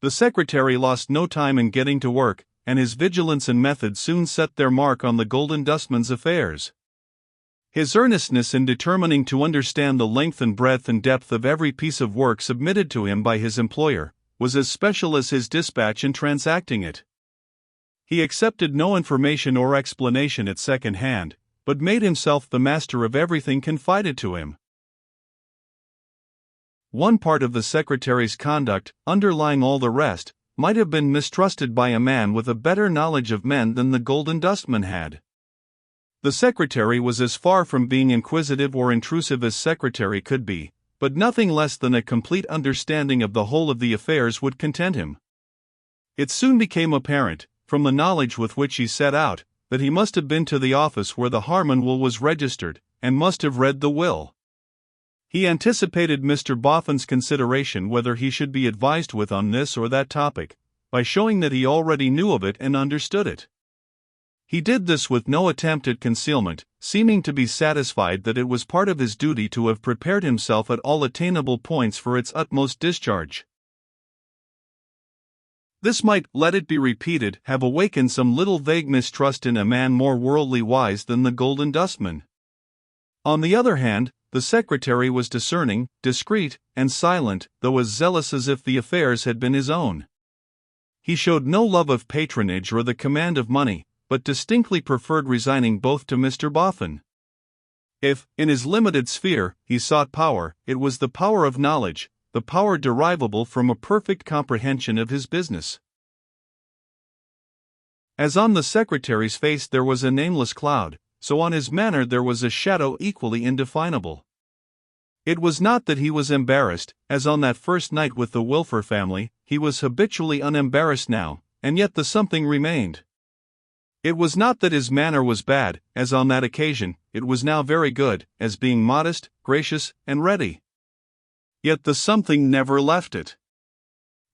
The secretary lost no time in getting to work, and his vigilance and method soon set their mark on the Golden Dustman's affairs. His earnestness in determining to understand the length and breadth and depth of every piece of work submitted to him by his employer was as special as his dispatch in transacting it. He accepted no information or explanation at second hand, but made himself the master of everything confided to him. One part of the secretary's conduct, underlying all the rest, might have been mistrusted by a man with a better knowledge of men than the Golden Dustman had. The secretary was as far from being inquisitive or intrusive as secretary could be, but nothing less than a complete understanding of the whole of the affairs would content him. It soon became apparent, from the knowledge with which he set out, that he must have been to the office where the Harmon will was registered, and must have read the will. He anticipated Mr. Boffin's consideration whether he should be advised with on this or that topic, by showing that he already knew of it and understood it. He did this with no attempt at concealment, seeming to be satisfied that it was part of his duty to have prepared himself at all attainable points for its utmost discharge. This might, let it be repeated, have awakened some little vague mistrust in a man more worldly wise than the Golden Dustman. On the other hand, the secretary was discerning, discreet, and silent, though as zealous as if the affairs had been his own. He showed no love of patronage or the command of money, but distinctly preferred resigning both to Mr. Boffin. If, in his limited sphere, he sought power, it was the power of knowledge, the power derivable from a perfect comprehension of his business. As on the secretary's face there was a nameless cloud, so on his manner there was a shadow equally indefinable. It was not that he was embarrassed, as on that first night with the Wilfer family. He was habitually unembarrassed now, and yet the something remained. It was not that his manner was bad, as on that occasion. It was now very good, as being modest, gracious, and ready. Yet the something never left it.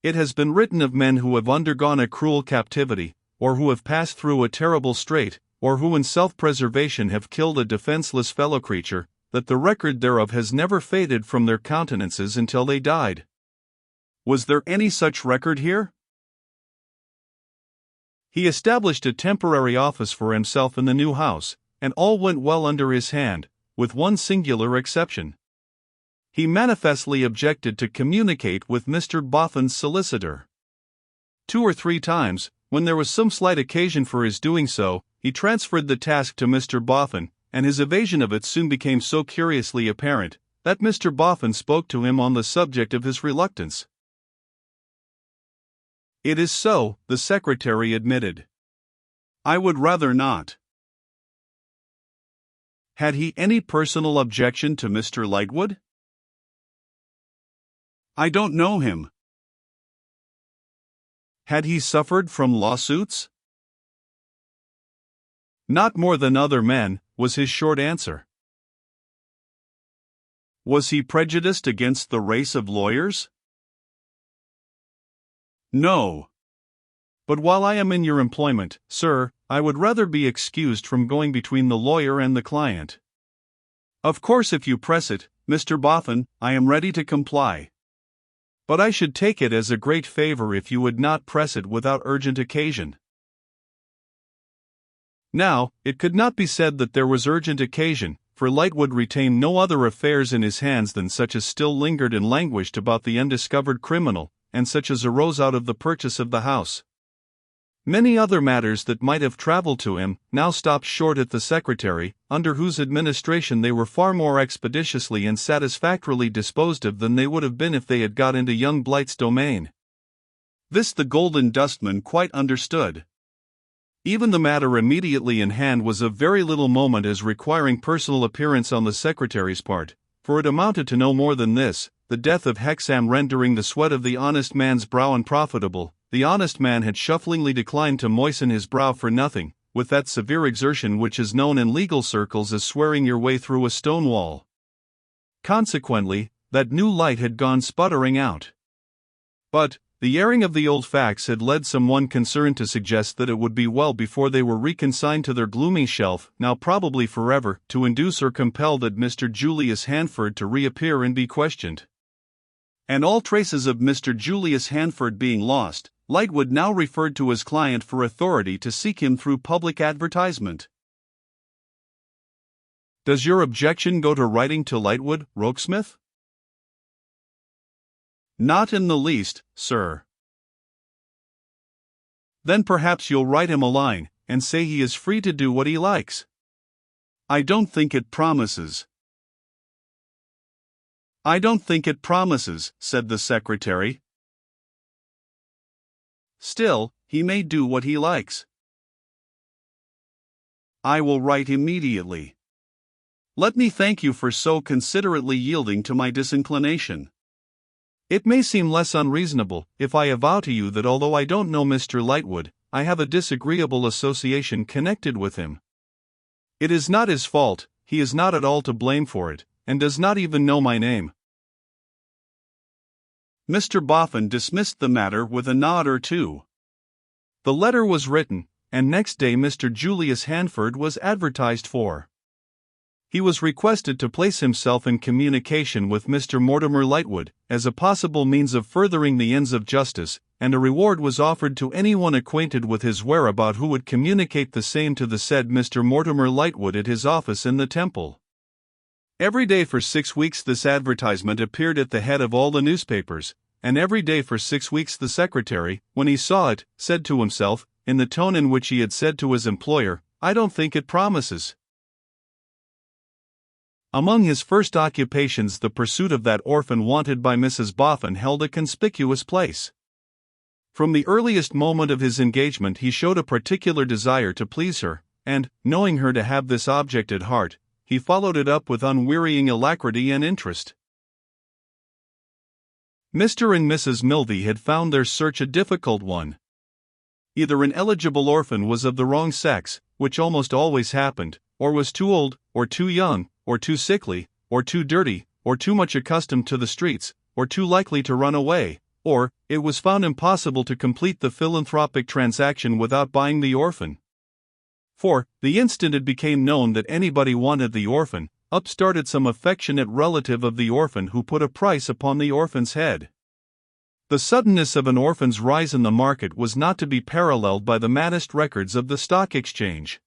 It has been written of men who have undergone a cruel captivity, or who have passed through a terrible strait, or who in self-preservation have killed a defenseless fellow creature, that the record thereof has never faded from their countenances until they died. Was there any such record here? He established a temporary office for himself in the new house, and all went well under his hand, with one singular exception. He manifestly objected to communicate with Mr. Boffin's solicitor. 2 or 3 times, when there was some slight occasion for his doing so, he transferred the task to Mr. Boffin, and his evasion of it soon became so curiously apparent, that Mr. Boffin spoke to him on the subject of his reluctance. "It is so," the secretary admitted. "I would rather not." Had he any personal objection to Mr. Lightwood? "I don't know him." Had he suffered from lawsuits? "Not more than other men," was his short answer. Was he prejudiced against the race of lawyers? "No. But while I am in your employment, sir, I would rather be excused from going between the lawyer and the client." "Of course, if you press it, Mr. Boffin, I am ready to comply. But I should take it as a great favor if you would not press it without urgent occasion." Now, it could not be said that there was urgent occasion, for Lightwood retained no other affairs in his hands than such as still lingered and languished about the undiscovered criminal, and such as arose out of the purchase of the house. Many other matters that might have traveled to him now stopped short at the secretary, under whose administration they were far more expeditiously and satisfactorily disposed of than they would have been if they had got into young Blight's domain. This the Golden Dustman quite understood. Even the matter immediately in hand was of very little moment as requiring personal appearance on the secretary's part, for it amounted to no more than this: the death of Hexam rendering the sweat of the honest man's brow unprofitable. The honest man had shufflingly declined to moisten his brow for nothing, with that severe exertion which is known in legal circles as swearing your way through a stone wall. Consequently, that new light had gone sputtering out. But the airing of the old facts had led some one concerned to suggest that it would be well, before they were reconsigned to their gloomy shelf, now probably forever, to induce or compel that Mr. Julius Handford to reappear and be questioned. And all traces of Mr. Julius Handford being lost, Lightwood now referred to his client for authority to seek him through public advertisement. Does your objection go to writing to Lightwood, Rokesmith? Not in the least, sir. Then perhaps you'll write him a line, and say he is free to do what he likes. I don't think it promises. I don't think it promises, said the secretary. Still, he may do what he likes. I will write immediately. Let me thank you for so considerately yielding to my disinclination. It may seem less unreasonable if I avow to you that although I don't know Mr. Lightwood, I have a disagreeable association connected with him. It is not his fault, he is not at all to blame for it, and does not even know my name. Mr. Boffin dismissed the matter with a nod or two. The letter was written, and next day Mr. Julius Handford was advertised for. He was requested to place himself in communication with Mr. Mortimer Lightwood, as a possible means of furthering the ends of justice, and a reward was offered to anyone acquainted with his whereabout who would communicate the same to the said Mr. Mortimer Lightwood at his office in the Temple. Every day for 6 weeks this advertisement appeared at the head of all the newspapers, and every day for 6 weeks the secretary, when he saw it, said to himself, in the tone in which he had said to his employer, "I don't think it promises." Among his first occupations the pursuit of that orphan wanted by Mrs. Boffin held a conspicuous place. From the earliest moment of his engagement he showed a particular desire to please her, and, knowing her to have this object at heart, he followed it up with unwearying alacrity and interest. Mr. and Mrs. Milvey had found their search a difficult one. Either an eligible orphan was of the wrong sex, which almost always happened, or was too old, or too young, or too sickly, or too dirty, or too much accustomed to the streets, or too likely to run away, or it was found impossible to complete the philanthropic transaction without buying the orphan. For, the instant it became known that anybody wanted the orphan, up started some affectionate relative of the orphan who put a price upon the orphan's head. The suddenness of an orphan's rise in the market was not to be paralleled by the maddest records of the stock exchange.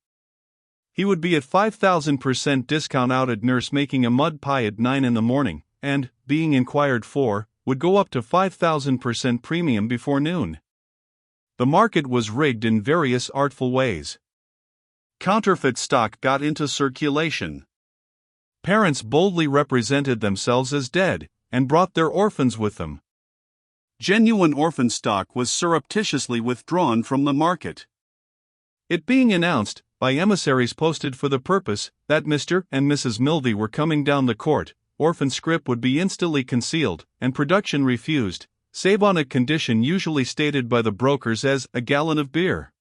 He would be at 5,000% discount out at Nurse making a mud pie at 9 in the morning, and, being inquired for, would go up to 5,000% premium before noon. The market was rigged in various artful ways. Counterfeit stock got into circulation. Parents boldly represented themselves as dead, and brought their orphans with them. Genuine orphan stock was surreptitiously withdrawn from the market. It being announced, by emissaries posted for the purpose, that Mr. and Mrs. Milvey were coming down the court, orphan scrip would be instantly concealed, and production refused, save on a condition usually stated by the brokers as a gallon of beer.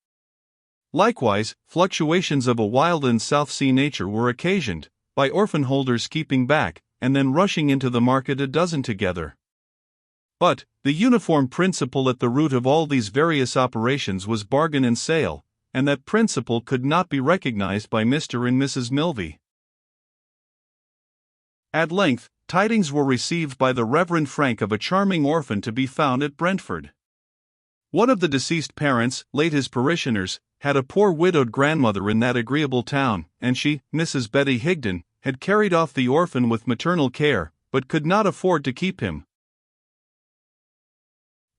Likewise, fluctuations of a wild and South Sea nature were occasioned, by orphan holders keeping back, and then rushing into the market a dozen together. But, the uniform principle at the root of all these various operations was bargain and sale, and that principle could not be recognized by Mr. and Mrs. Milvey. At length, tidings were received by the Reverend Frank of a charming orphan to be found at Brentford. One of the deceased parents, late his parishioners, had a poor widowed grandmother in that agreeable town, and she, Mrs. Betty Higdon, had carried off the orphan with maternal care, but could not afford to keep him.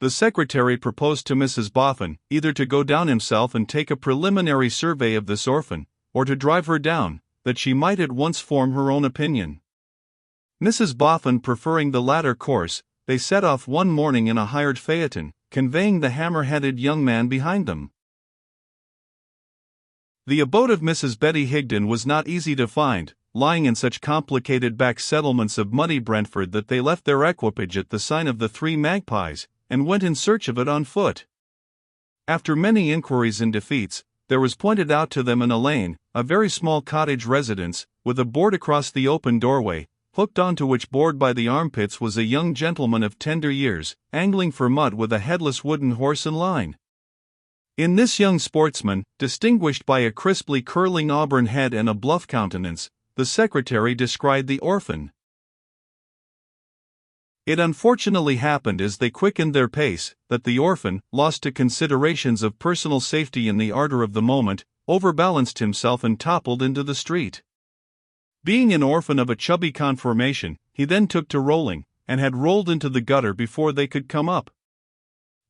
The secretary proposed to Mrs. Boffin either to go down himself and take a preliminary survey of this orphan, or to drive her down, that she might at once form her own opinion. Mrs. Boffin preferring the latter course, they set off one morning in a hired phaeton, conveying the hammer-headed young man behind them. The abode of Mrs. Betty Higdon was not easy to find, lying in such complicated back settlements of muddy Brentford that they left their equipage at the sign of the Three Magpies, and went in search of it on foot. After many inquiries and defeats, there was pointed out to them in a lane, a very small cottage residence, with a board across the open doorway, hooked onto which board by the armpits was a young gentleman of tender years, angling for mud with a headless wooden horse and line. In this young sportsman, distinguished by a crisply curling auburn head and a bluff countenance, the secretary descried the orphan. It unfortunately happened as they quickened their pace, that the orphan, lost to considerations of personal safety in the ardor of the moment, overbalanced himself and toppled into the street. Being an orphan of a chubby conformation, he then took to rolling, and had rolled into the gutter before they could come up.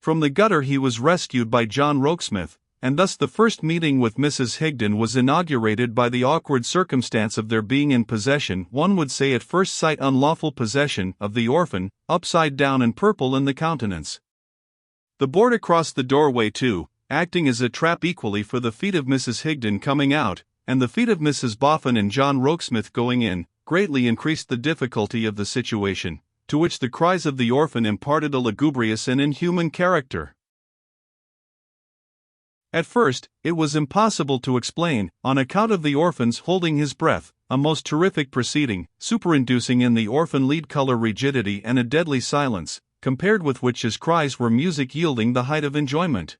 From the gutter he was rescued by John Rokesmith, and thus the first meeting with Mrs. Higden was inaugurated by the awkward circumstance of their being in possession, one would say at first sight unlawful possession, of the orphan, upside down and purple in the countenance. The board across the doorway too, acting as a trap equally for the feet of Mrs. Higden coming out, and the feet of Mrs. Boffin and John Rokesmith going in, greatly increased the difficulty of the situation, to which the cries of the orphan imparted a lugubrious and inhuman character. At first, it was impossible to explain, on account of the orphan's holding his breath, a most terrific proceeding, superinducing in the orphan lead-color rigidity and a deadly silence, compared with which his cries were music yielding the height of enjoyment.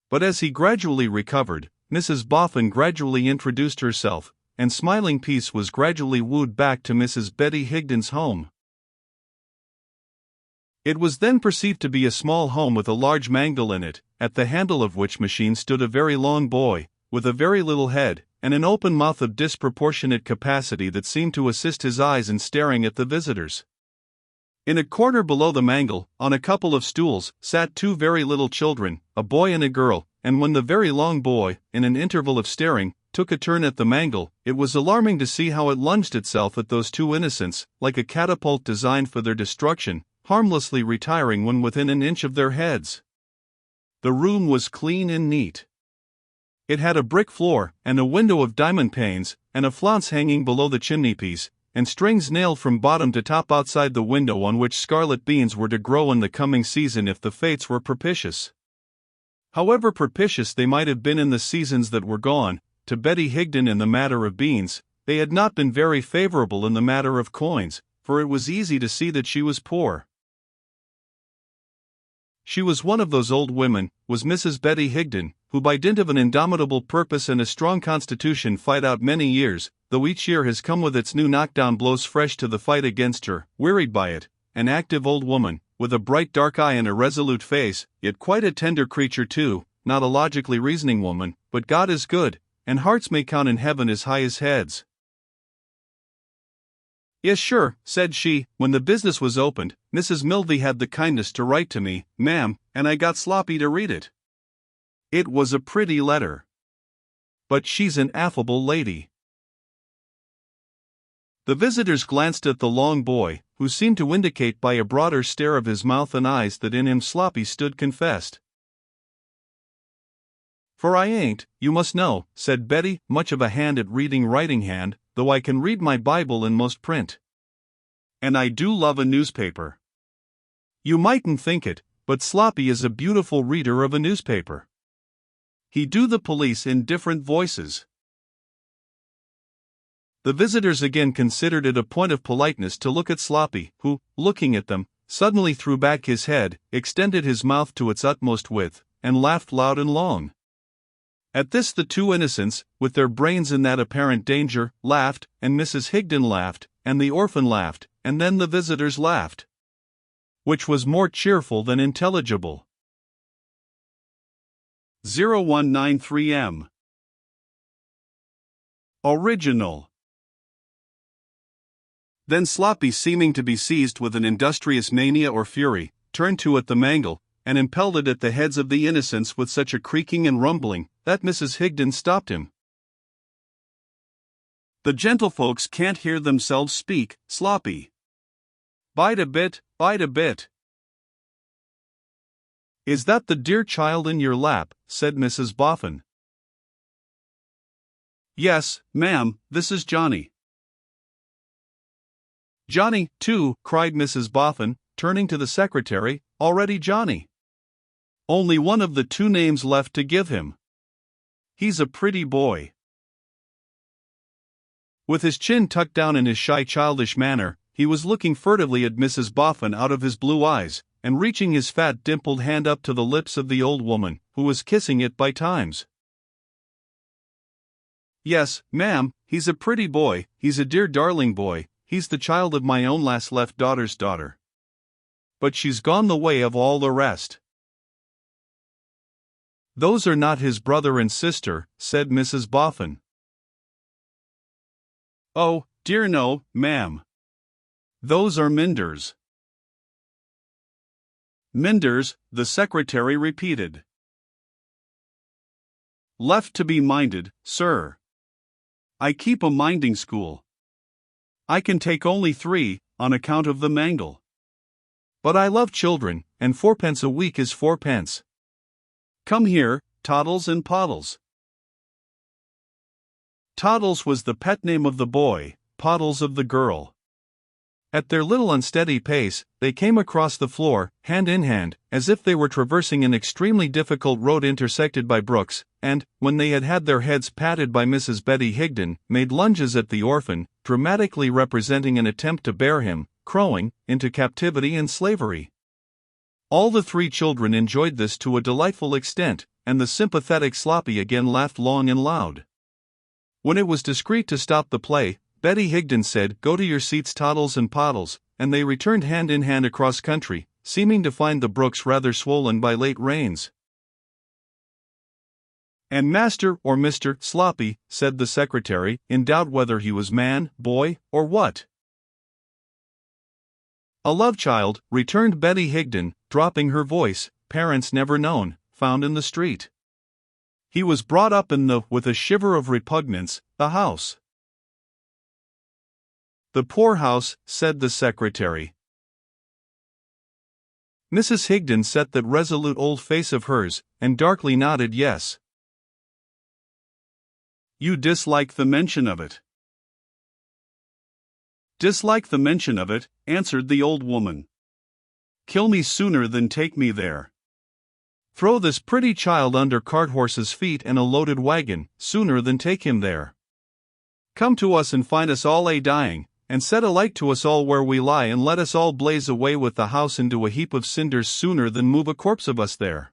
But as he gradually recovered, Mrs. Boffin gradually introduced herself, and smiling peace was gradually wooed back to Mrs. Betty Higden's home. It was then perceived to be a small home with a large mangle in it, at the handle of which machine stood a very long boy, with a very little head, and an open mouth of disproportionate capacity that seemed to assist his eyes in staring at the visitors. In a corner below the mangle, on a couple of stools, sat two very little children, a boy and a girl, and when the very long boy, in an interval of staring, took a turn at the mangle, it was alarming to see how it lunged itself at those two innocents, like a catapult designed for their destruction, harmlessly retiring when within an inch of their heads. The room was clean and neat. It had a brick floor, and a window of diamond panes, and a flounce hanging below the chimney-piece, and strings nailed from bottom to top outside the window on which scarlet beans were to grow in the coming season if the fates were propitious. However propitious they might have been in the seasons that were gone, to Betty Higden in the matter of beans, they had not been very favorable in the matter of coins, for it was easy to see that she was poor. She was one of those old women, was Mrs. Betty Higden, who by dint of an indomitable purpose and a strong constitution fight out many years, though each year has come with its new knockdown blows fresh to the fight against her, wearied by it, an active old woman, with a bright dark eye and a resolute face, yet quite a tender creature too, not a logically reasoning woman, but God is good, and hearts may count in heaven as high as heads. Yes, sure, said she, when the business was opened, Mrs. Milvey had the kindness to write to me, ma'am, and I got Sloppy to read it. It was a pretty letter. But she's an affable lady. The visitors glanced at the long boy, who seemed to indicate by a broader stare of his mouth and eyes that in him Sloppy stood confessed. For I ain't, you must know, said Betty, much of a hand at reading writing hand, though I can read my Bible in most print. And I do love a newspaper. You mightn't think it, but Sloppy is a beautiful reader of a newspaper. He do the police in different voices. The visitors again considered it a point of politeness to look at Sloppy, who, looking at them, suddenly threw back his head, extended his mouth to its utmost width, and laughed loud and long. At this the two innocents, with their brains in that apparent danger, laughed, and Mrs. Higden laughed, and the orphan laughed, and then the visitors laughed. Which was more cheerful than intelligible. 0193M. Original. Then Sloppy, seeming to be seized with an industrious mania or fury, turned to at the mangle, and impelled it at the heads of the innocents with such a creaking and rumbling, that Mrs. Higden stopped him. The gentlefolks can't hear themselves speak, Sloppy. Bide a bit, bide a bit. Is that the dear child in your lap? Said Mrs. Boffin. Yes, ma'am, this is Johnny. Johnny, too, cried Mrs. Boffin, turning to the secretary, already Johnny. Only one of the two names left to give him. He's a pretty boy. With his chin tucked down in his shy childish manner, he was looking furtively at Mrs. Boffin out of his blue eyes, and reaching his fat dimpled hand up to the lips of the old woman, who was kissing it by times. Yes, ma'am, he's a pretty boy, he's a dear darling boy, he's the child of my own last left daughter's daughter. but she's gone the way of all the rest." "Those are not his brother and sister," said Mrs. Boffin. "Oh, dear no, ma'am. Those are Minders." "Minders," the secretary repeated. "Left to be minded, sir. I keep a minding school. I can take only 3, on account of the mangle. But I love children, and 4 pence a week is 4 pence. Come here, Toddles and Poddles." Toddles was the pet name of the boy, Poddles of the girl. At their little unsteady pace, they came across the floor, hand in hand, as if they were traversing an extremely difficult road intersected by brooks, and, when they had had their heads patted by Mrs. Betty Higden, made lunges at the orphan, dramatically representing an attempt to bear him, crowing, into captivity and slavery. All the 3 children enjoyed this to a delightful extent, and the sympathetic Sloppy again laughed long and loud. When it was discreet to stop the play, Betty Higden said, "Go to your seats, Toddles and Poddles," and they returned hand in hand across country, seeming to find the brooks rather swollen by late rains. "And Master or Mr. Sloppy," said the secretary, in doubt whether he was man, boy, or what. "A love child," returned Betty Higden, dropping her voice, "parents never known, found in the street. He was brought up in the," with a shiver of repugnance, "the house." "The poorhouse," said the secretary. Mrs. Higden set that resolute old face of hers, and darkly nodded yes. "You dislike the mention of it." "Dislike the mention of it," answered the old woman. "Kill me sooner than take me there. Throw this pretty child under cart-horses' feet and a loaded wagon, sooner than take him there. Come to us and find us all a-dying, and set a light to us all where we lie, and let us all blaze away with the house into a heap of cinders sooner than move a corpse of us there."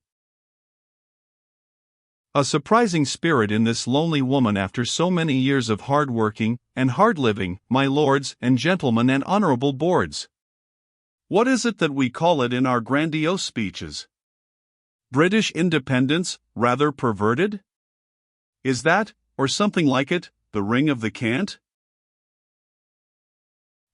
A surprising spirit in this lonely woman after so many years of hard working and hard living, my lords and gentlemen and honorable boards. What is it that we call it in our grandiose speeches? British independence, rather perverted? Is that, or something like it, the ring of the cant?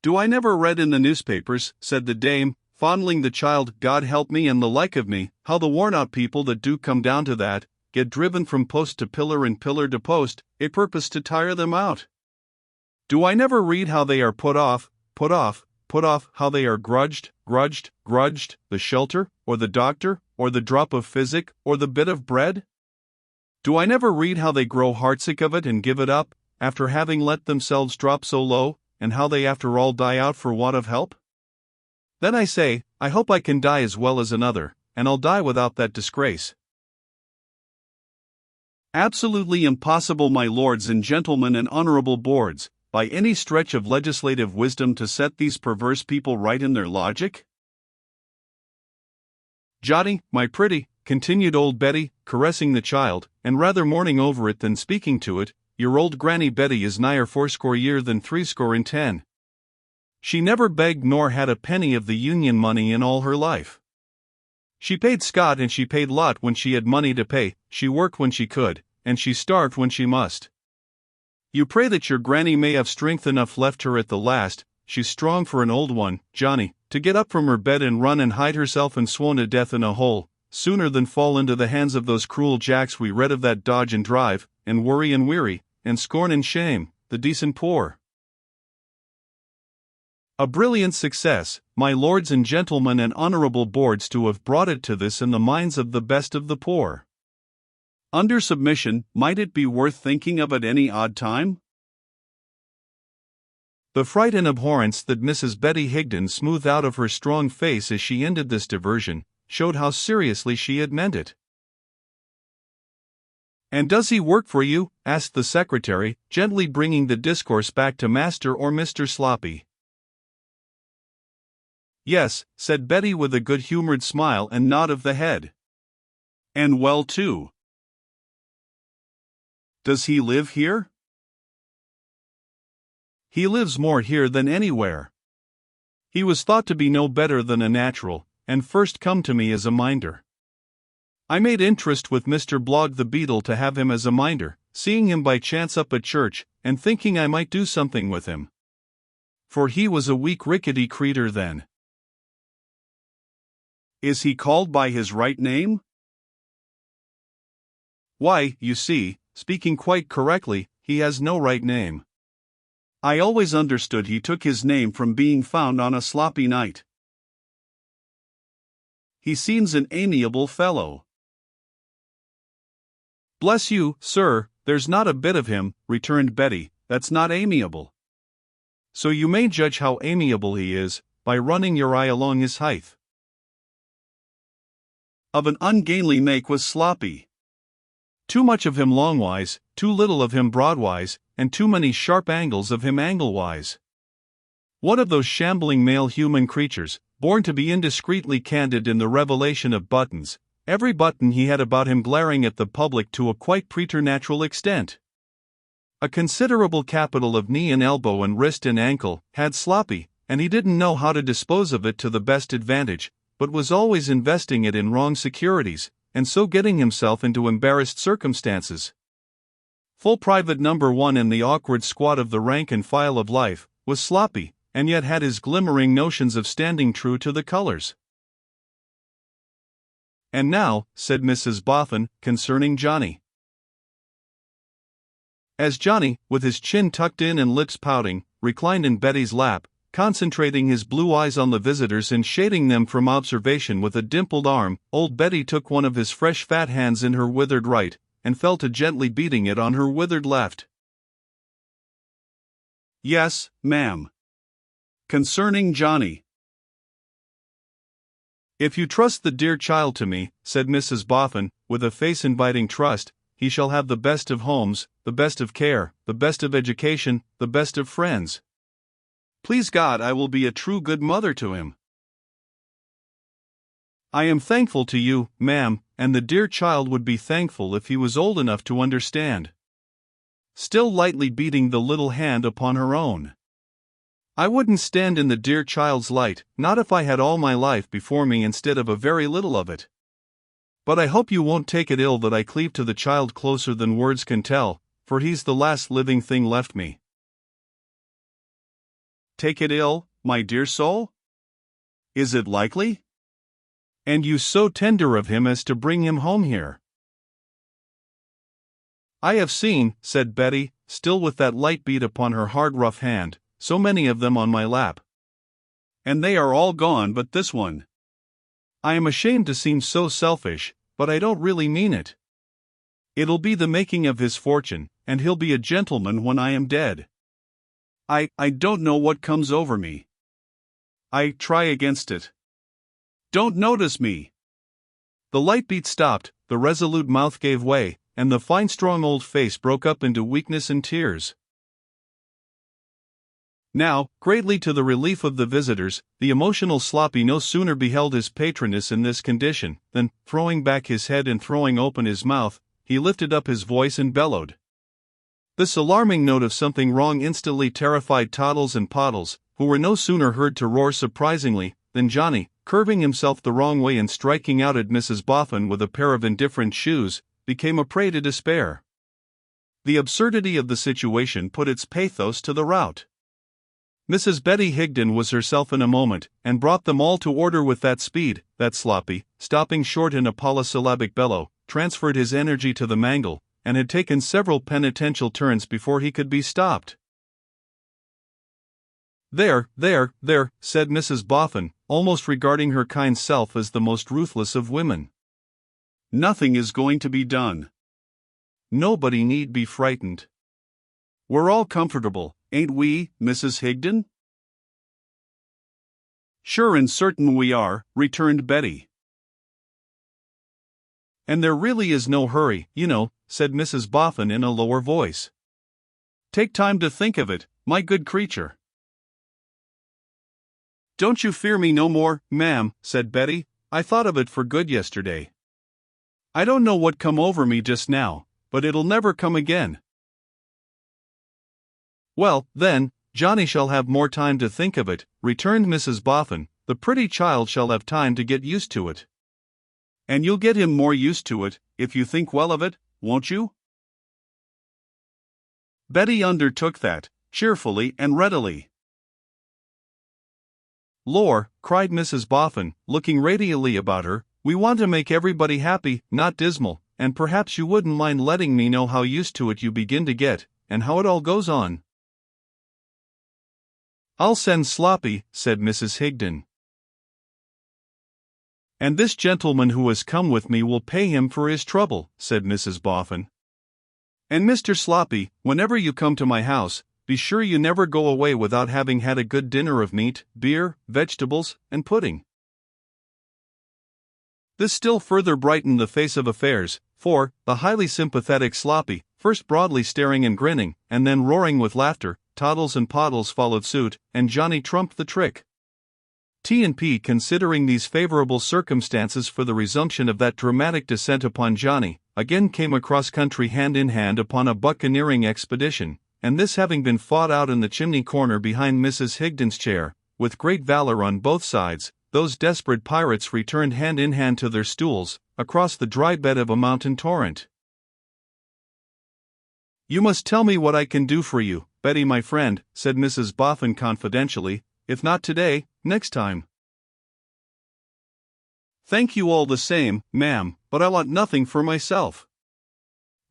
"Do I never read in the newspapers," said the dame, fondling the child, "God help me and the like of me, how the worn-out people that do come down to that, get driven from post to pillar and pillar to post, a purpose to tire them out? Do I never read how they are put off, how they are grudged, the shelter, or the doctor, or the drop of physic, or the bit of bread? Do I never read how they grow heartsick of it and give it up, after having let themselves drop so low, and how they after all die out for want of help? Then I say, I hope I can die as well as another, and I'll die without that disgrace." Absolutely impossible, my lords and gentlemen and honorable boards, by any stretch of legislative wisdom to set these perverse people right in their logic? "Jotty, my pretty," continued old Betty, caressing the child, and rather mourning over it than speaking to it, "your old Granny Betty is nigher 80 year than 70. She never begged nor had a penny of the Union money in all her life. She paid Scott and she paid lot when she had money to pay, she worked when she could, and she starved when she must. You pray that your granny may have strength enough left her at the last, she's strong for an old one, Johnny, to get up from her bed and run and hide herself and swoon to death in a hole, sooner than fall into the hands of those cruel jacks we read of that dodge and drive, and worry and weary, and scorn and shame, the decent poor. A brilliant success, my lords and gentlemen and honorable boards, to have brought it to this in the minds of the best of the poor. Under submission, might it be worth thinking of at any odd time? The fright and abhorrence that Mrs. Betty Higden smoothed out of her strong face as she ended this diversion, showed how seriously she had meant it. "And does he work for you?" asked the secretary, gently bringing the discourse back to Master or Mr. Sloppy. "Yes," said Betty with a good-humored smile and nod of the head. "And well too. Does he live here?" "He lives more here than anywhere. He was thought to be no better than a natural, and first come to me as a minder. I made interest with Mr. Blogg the Beetle to have him as a minder, seeing him by chance up at church, and thinking I might do something with him. For he was a weak rickety creetur then. Is he called by his right name? Why, you see, speaking quite correctly, he has no right name. I always understood he took his name from being found on a sloppy night. He seems an amiable fellow. Bless you, sir, there's not a bit of him, returned Betty, that's not amiable. So you may judge how amiable he is, by running your eye along his height. Of an ungainly make was sloppy. Too much of him longwise, too little of him broadwise, and too many sharp angles of him anglewise. One of those shambling male human creatures, born to be indiscreetly candid in the revelation of buttons, every button he had about him glaring at the public to a quite preternatural extent. A considerable capital of knee and elbow and wrist and ankle had sloppy, and he didn't know how to dispose of it to the best advantage, but was always investing it in wrong securities, and so getting himself into embarrassed circumstances. Full Private Number 1 in the awkward squad of the rank and file of life, was sloppy, and yet had his glimmering notions of standing true to the colors. And now, said Mrs. Boffin, concerning Johnny. As Johnny, with his chin tucked in and lips pouting, reclined in Betty's lap, concentrating his blue eyes on the visitors and shading them from observation with a dimpled arm, old Betty took one of his fresh fat hands in her withered right, and fell to gently beating it on her withered left. Yes, ma'am. Concerning Johnny. If you trust the dear child to me, said Mrs. Boffin, with a face inviting trust, he shall have the best of homes, the best of care, the best of education, the best of friends. Please God, I will be a true good mother to him. I am thankful to you, ma'am, and the dear child would be thankful if he was old enough to understand. Still lightly beating the little hand upon her own. I wouldn't stand in the dear child's light, not if I had all my life before me instead of a very little of it. But I hope you won't take it ill that I cleave to the child closer than words can tell, for he's the last living thing left me. Take it ill, my dear soul? Is it likely? And you so tender of him as to bring him home here. I have seen, said Betty, still with that light beat upon her hard rough hand, so many of them on my lap. And they are all gone but this one. I am ashamed to seem so selfish, but I don't really mean it. It'll be the making of his fortune, and he'll be a gentleman when I am dead. I don't know what comes over me. I try against it. Don't notice me. The light beat stopped, the resolute mouth gave way, and the fine strong old face broke up into weakness and tears. Now, greatly to the relief of the visitors, the emotional Sloppy no sooner beheld his patroness in this condition, than, throwing back his head and throwing open his mouth, he lifted up his voice and bellowed. This alarming note of something wrong instantly terrified Toddles and Poddles, who were no sooner heard to roar surprisingly, than Johnny, curving himself the wrong way and striking out at Mrs. Boffin with a pair of indifferent shoes, became a prey to despair. The absurdity of the situation put its pathos to the rout. Mrs. Betty Higden was herself in a moment, and brought them all to order with that speed, that Sloppy, stopping short in a polysyllabic bellow, transferred his energy to the mangle, and had taken several penitential turns before he could be stopped. There, said Mrs. Boffin, almost regarding her kind self as the most ruthless of women. Nothing is going to be done. Nobody need be frightened. We're all comfortable, ain't we, Mrs. Higden? Sure and certain we are, returned Betty. And there really is no hurry, you know, said Mrs. Boffin in a lower voice. Take time to think of it, my good creature. Don't you fear me no more, ma'am, said Betty, I thought of it for good yesterday. I don't know what come over me just now, but it'll never come again. Well, then, Johnny shall have more time to think of it, returned Mrs. Boffin. The pretty child shall have time to get used to it. And you'll get him more used to it, if you think well of it, won't you? Betty undertook that, cheerfully and readily. "Lor," cried Mrs. Boffin, looking radiantly about her, "we want to make everybody happy, not dismal, and perhaps you wouldn't mind letting me know how used to it you begin to get, and how it all goes on." "I'll send Sloppy," said Mrs. Higden. "And this gentleman who has come with me will pay him for his trouble," said Mrs. Boffin. "And Mr. Sloppy, whenever you come to my house, be sure you never go away without having had a good dinner of meat, beer, vegetables, and pudding." This still further brightened the face of affairs, for the highly sympathetic Sloppy, first broadly staring and grinning, and then roaring with laughter, Toddles and Poddles followed suit, and Johnny trumped the trick. T&P, considering these favorable circumstances for the resumption of that dramatic descent upon Johnny, again came across country hand in hand upon a buccaneering expedition, and this having been fought out in the chimney corner behind Mrs. Higden's chair, with great valor on both sides, those desperate pirates returned hand in hand to their stools, across the dry bed of a mountain torrent. "You must tell me what I can do for you, Betty my friend," said Mrs. Boffin confidentially, "if not today, next time." "Thank you all the same, ma'am, but I want nothing for myself.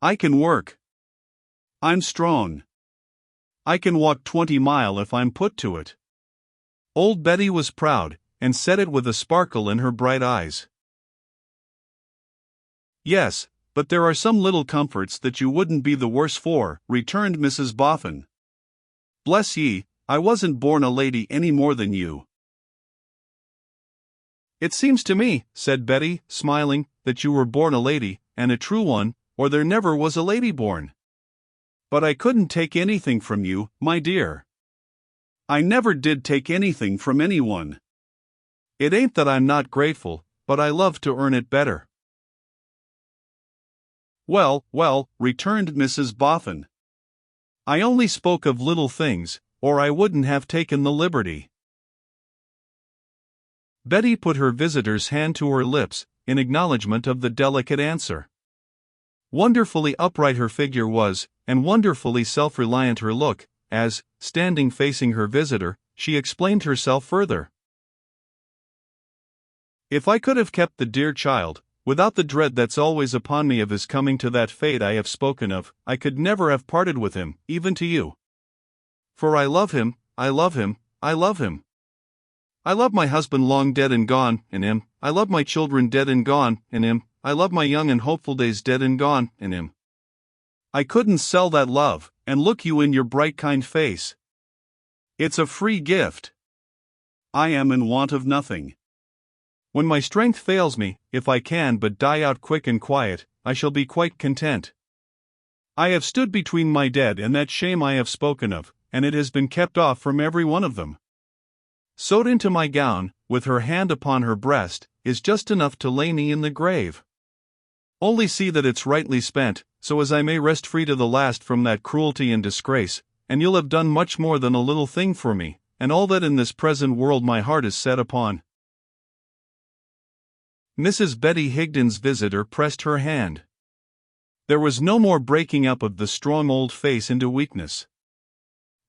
I can work. I'm strong. I can walk 20 miles if I'm put to it." Old Betty was proud, and said it with a sparkle in her bright eyes. "Yes, but there are some little comforts that you wouldn't be the worse for," returned Mrs. Boffin. "Bless ye, I wasn't born a lady any more than you." "It seems to me," said Betty, smiling, "that you were born a lady, and a true one, or there never was a lady born. But I couldn't take anything from you, my dear. I never did take anything from anyone. It ain't that I'm not grateful, but I love to earn it better." "Well, well," returned Mrs. Boffin. "I only spoke of little things, or I wouldn't have taken the liberty." Betty put her visitor's hand to her lips, in acknowledgement of the delicate answer. Wonderfully upright her figure was, and wonderfully self-reliant her look, as, standing facing her visitor, she explained herself further. "If I could have kept the dear child, without the dread that's always upon me of his coming to that fate I have spoken of, I could never have parted with him, even to you. For I love him, I love him, I love him. I love my husband long dead and gone, in him. I love my children dead and gone, in him. I love my young and hopeful days dead and gone, in him. I couldn't sell that love, and look you in your bright kind face. It's a free gift. I am in want of nothing. When my strength fails me, if I can but die out quick and quiet, I shall be quite content. I have stood between my dead and that shame I have spoken of, and it has been kept off from every one of them. Sewed into my gown, with her hand upon her breast, is just enough to lay me in the grave. Only see that it's rightly spent, so as I may rest free to the last from that cruelty and disgrace, and you'll have done much more than a little thing for me, and all that in this present world my heart is set upon." Mrs. Betty Higden's visitor pressed her hand. There was no more breaking up of the strong old face into weakness.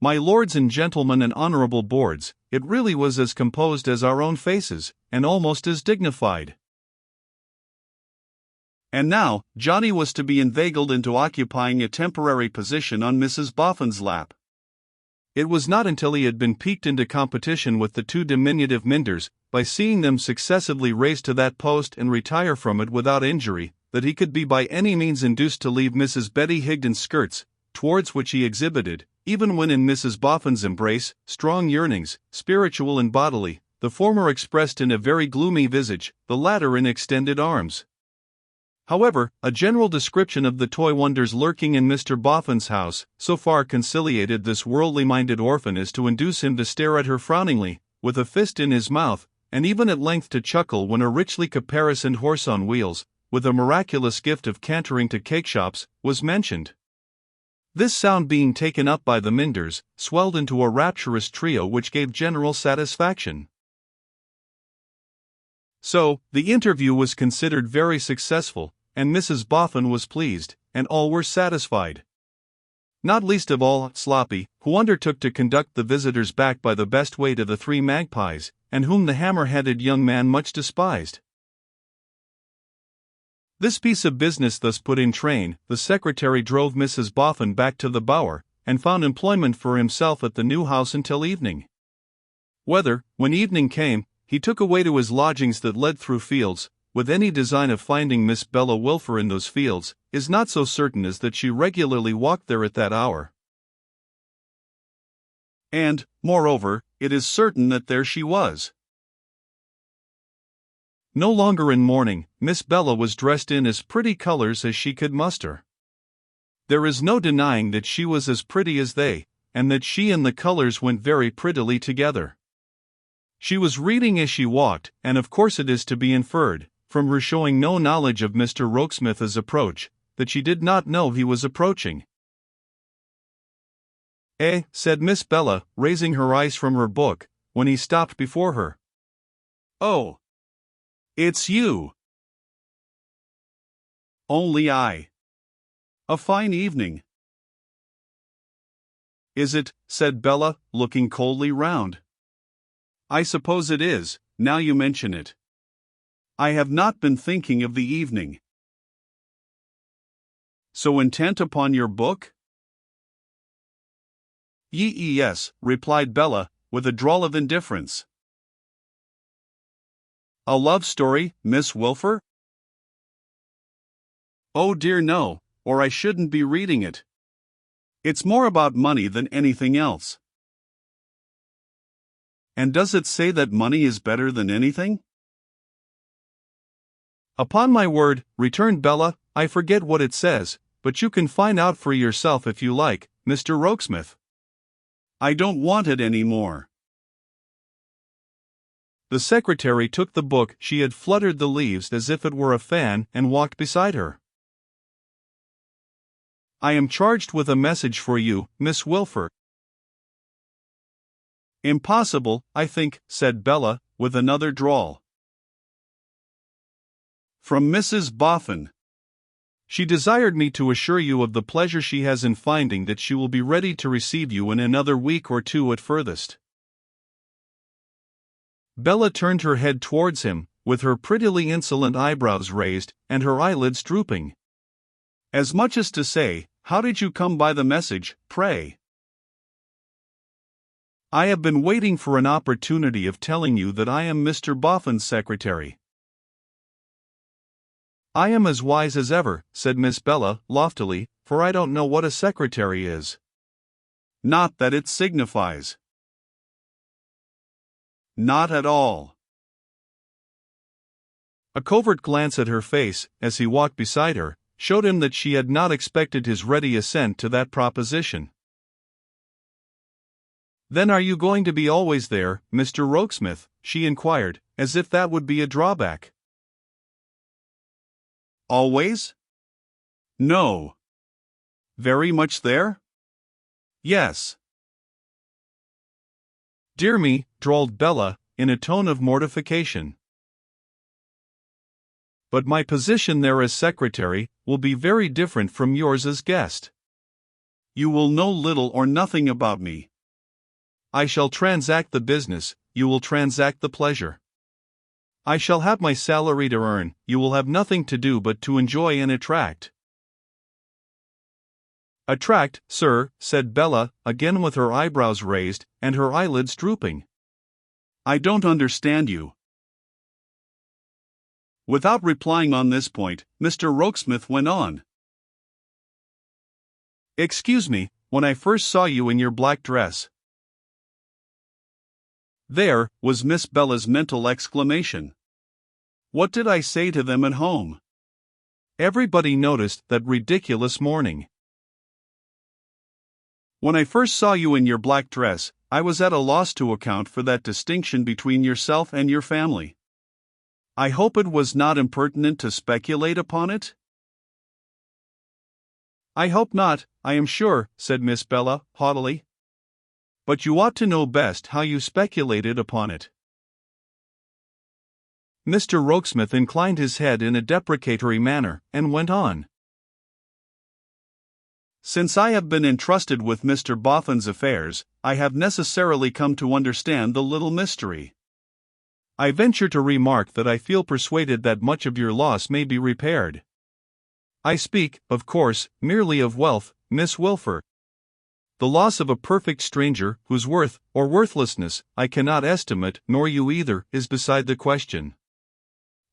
"My lords and gentlemen and honorable boards," it really was as composed as our own faces, and almost as dignified. And now, Johnny was to be inveigled into occupying a temporary position on Mrs. Boffin's lap. It was not until he had been piqued into competition with the two diminutive Minders, by seeing them successively raised to that post and retire from it without injury, that he could be by any means induced to leave Mrs. Betty Higden's skirts, towards which he exhibited, even when in Mrs. Boffin's embrace, strong yearnings, spiritual and bodily, the former expressed in a very gloomy visage, the latter in extended arms. However, a general description of the toy wonders lurking in Mr. Boffin's house so far conciliated this worldly-minded orphan as to induce him to stare at her frowningly, with a fist in his mouth, and even at length to chuckle when a richly caparisoned horse on wheels, with a miraculous gift of cantering to cake shops, was mentioned. This sound being taken up by the Minders, swelled into a rapturous trio which gave general satisfaction. So, the interview was considered very successful, and Mrs. Boffin was pleased, and all were satisfied. Not least of all Sloppy, who undertook to conduct the visitors back by the best way to the Three Magpies, and whom the hammer-headed young man much despised. This piece of business thus put in train, the secretary drove Mrs. Boffin back to the Bower, and found employment for himself at the new house until evening. Whether, when evening came, he took away to his lodgings that led through fields, with any design of finding Miss Bella Wilfer in those fields, is not so certain as that she regularly walked there at that hour. And, moreover, it is certain that there she was. No longer in mourning, Miss Bella was dressed in as pretty colors as she could muster. There is no denying that she was as pretty as they, and that she and the colors went very prettily together. She was reading as she walked, and of course it is to be inferred, from her showing no knowledge of Mr. Rokesmith's approach, that she did not know he was approaching. "Eh," said Miss Bella, raising her eyes from her book, when he stopped before her. "Oh, it's you. Only I. A fine evening." "Is it?" said Bella, looking coldly round. "I suppose it is, now you mention it. I have not been thinking of the evening." "So intent upon your book?" "Yes," replied Bella, with a drawl of indifference. "A love story, Miss Wilfer?" "Oh dear no, or I shouldn't be reading it. It's more about money than anything else." "And does it say that money is better than anything?" "Upon my word," returned Bella, "I forget what it says, but you can find out for yourself if you like, Mr. Rokesmith." "I don't want it any more." The secretary took the book, she had fluttered the leaves as if it were a fan, and walked beside her. "I am charged with a message for you, Miss Wilfer." "Impossible, I think," said Bella, with another drawl. "From Mrs. Boffin. She desired me to assure you of the pleasure she has in finding that she will be ready to receive you in another week or two at furthest." Bella turned her head towards him, with her prettily insolent eyebrows raised, and her eyelids drooping. As much as to say, "How did you come by the message, pray?" "I have been waiting for an opportunity of telling you that I am Mr. Boffin's secretary." "I am as wise as ever," said Miss Bella, loftily, "for I don't know what a secretary is." "Not that it signifies." "Not at all." A covert glance at her face, as he walked beside her, showed him that she had not expected his ready assent to that proposition. "Then are you going to be always there, Mr. Rokesmith?" she inquired, as if that would be a drawback. "Always? No." "Very much there?" "Yes." "Dear me," drawled Bella, in a tone of mortification. "But my position there as secretary will be very different from yours as guest. You will know little or nothing about me. I shall transact the business, you will transact the pleasure. I shall have my salary to earn, you will have nothing to do but to enjoy and attract." "Attract, sir," said Bella, again with her eyebrows raised, and her eyelids drooping. "I don't understand you." Without replying on this point, Mr. Rokesmith went on. "Excuse me, when I first saw you in your black dress." "There," was Miss Bella's mental exclamation. "What did I say to them at home?" Everybody noticed that ridiculous mourning. "When I first saw you in your black dress, I was at a loss to account for that distinction between yourself and your family. I hope it was not impertinent to speculate upon it?" "I hope not, I am sure," said Miss Bella, haughtily. "But you ought to know best how you speculated upon it." Mr. Rokesmith inclined his head in a deprecatory manner, and went on. "Since I have been entrusted with Mr. Boffin's affairs, I have necessarily come to understand the little mystery. I venture to remark that I feel persuaded that much of your loss may be repaired. I speak, of course, merely of wealth, Miss Wilfer. The loss of a perfect stranger, whose worth, or worthlessness, I cannot estimate, nor you either, is beside the question.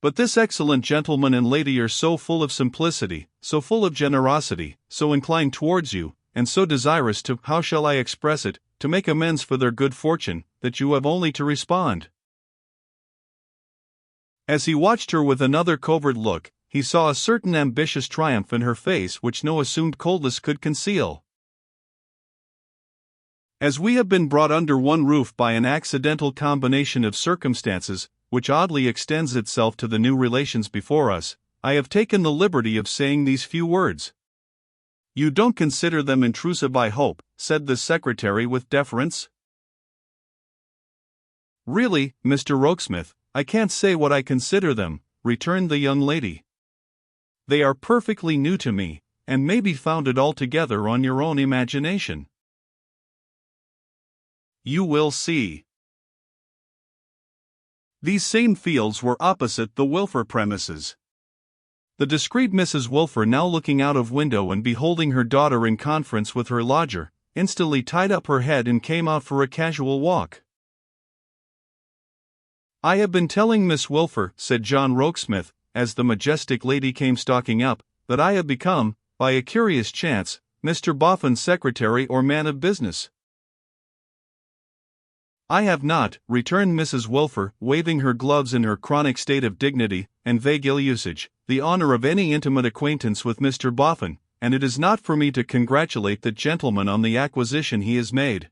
But this excellent gentleman and lady are so full of simplicity, so full of generosity, so inclined towards you, and so desirous to, how shall I express it, to make amends for their good fortune, that you have only to respond." As he watched her with another covert look, he saw a certain ambitious triumph in her face which no assumed coldness could conceal. "As we have been brought under one roof by an accidental combination of circumstances, which oddly extends itself to the new relations before us, I have taken the liberty of saying these few words." "You don't consider them intrusive, I hope," said the secretary with deference. "Really, Mr. Rokesmith, I can't say what I consider them," returned the young lady. "They are perfectly new to me, and may be founded altogether on your own imagination." "You will see." These same fields were opposite the Wilfer premises. The discreet Mrs. Wilfer, now looking out of window and beholding her daughter in conference with her lodger, instantly tied up her head and came out for a casual walk. "I have been telling Miss Wilfer," said John Rokesmith, as the majestic lady came stalking up, "that I have become, by a curious chance, Mr. Boffin's secretary or man of business." "I have not," returned Mrs. Wilfer, waving her gloves in her chronic state of dignity and vague ill-usage, "the honor of any intimate acquaintance with Mr. Boffin, and it is not for me to congratulate that gentleman on the acquisition he has made."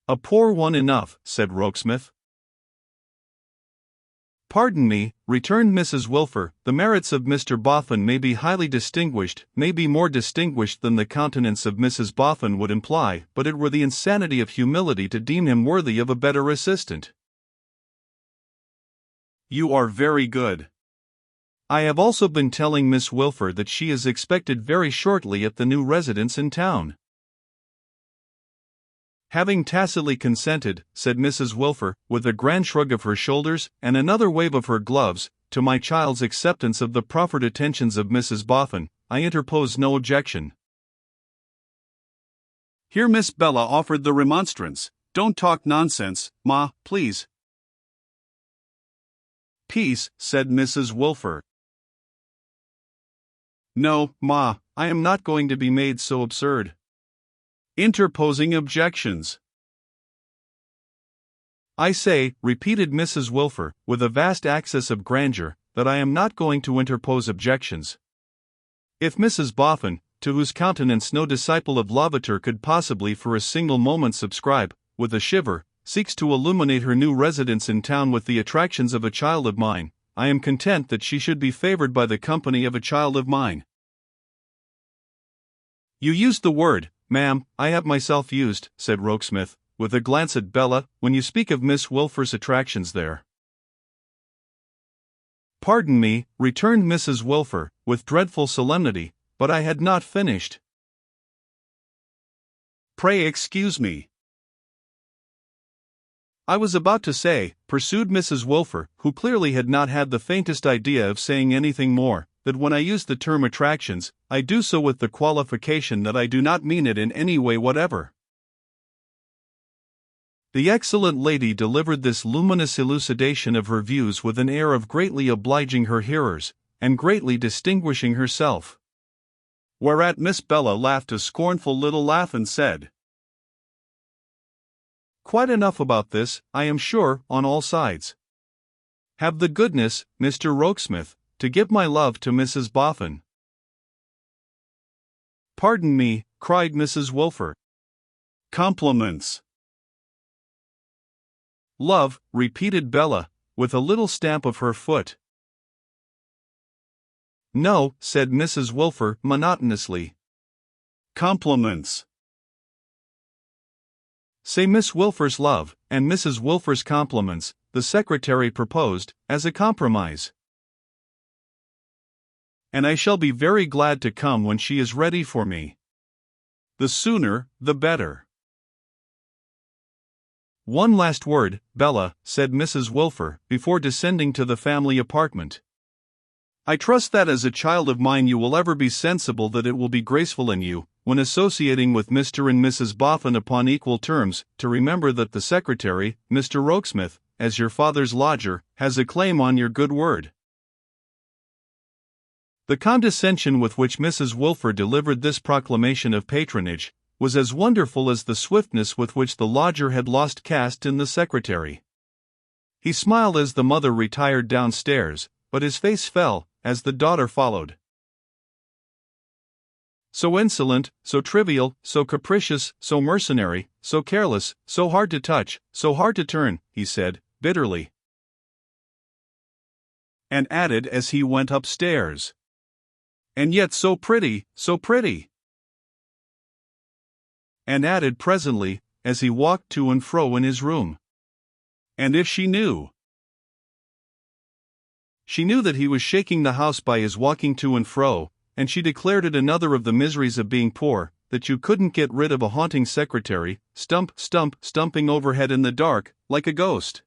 "A poor one enough," said Rokesmith. "Pardon me," returned Mrs. Wilfer, "the merits of Mr. Boffin may be highly distinguished, may be more distinguished than the countenance of Mrs. Boffin would imply, but it were the insanity of humility to deem him worthy of a better assistant." "You are very good." "I have also been telling Miss Wilfer that she is expected very shortly at the new residence in town." "Having tacitly consented," said Mrs. Wilfer, with a grand shrug of her shoulders and another wave of her gloves, "to my child's acceptance of the proffered attentions of Mrs. Boffin, I interpose no objection." Here Miss Bella offered the remonstrance, "Don't talk nonsense, Ma, please." "Peace," said Mrs. Wilfer. "No, Ma, I am not going to be made so absurd." Interposing objections. "I say," repeated Mrs. Wilfer, with a vast access of grandeur, "that I am not going to interpose objections. If Mrs. Boffin, to whose countenance no disciple of Lavater could possibly for a single moment subscribe, with a shiver, seeks to illuminate her new residence in town with the attractions of a child of mine, I am content that she should be favored by the company of a child of mine." "You used the word, ma'am, I have myself used," said Rokesmith, with a glance at Bella, "when you speak of Miss Wilfer's attractions there." "Pardon me," returned Mrs. Wilfer, with dreadful solemnity, "but I had not finished." "Pray excuse me." "I was about to say," pursued Mrs. Wilfer, who clearly had not had the faintest idea of saying anything more, "that when I use the term attractions, I do so with the qualification that I do not mean it in any way whatever." The excellent lady delivered this luminous elucidation of her views with an air of greatly obliging her hearers, and greatly distinguishing herself. Whereat Miss Bella laughed a scornful little laugh and said, "Quite enough about this, I am sure, on all sides. Have the goodness, Mr. Rokesmith, to give my love to Mrs. Boffin." "Pardon me," cried Mrs. Wilfer. "Compliments." "Love," repeated Bella, with a little stamp of her foot. No, said Mrs. Wilfer monotonously. Compliments. Say Miss Wilfer's love, and Mrs. Wilfer's compliments, the secretary proposed, as a compromise. And I shall be very glad to come when she is ready for me. The sooner, the better. One last word, Bella, said Mrs. Wilfer, before descending to the family apartment. I trust that as a child of mine you will ever be sensible that it will be graceful in you, when associating with Mr. and Mrs. Boffin upon equal terms, to remember that the secretary, Mr. Rokesmith, as your father's lodger, has a claim on your good word. The condescension with which Mrs. Wilfer delivered this proclamation of patronage was as wonderful as the swiftness with which the lodger had lost caste in the secretary. He smiled as the mother retired downstairs, but his face fell as the daughter followed. So insolent, so trivial, so capricious, so mercenary, so careless, so hard to touch, so hard to turn, he said, bitterly. And added as he went upstairs. And yet so pretty, so pretty. And added presently, as he walked to and fro in his room. And if she knew. She knew that he was shaking the house by his walking to and fro, and she declared it another of the miseries of being poor, that you couldn't get rid of a haunting secretary, stumping overhead in the dark, like a ghost.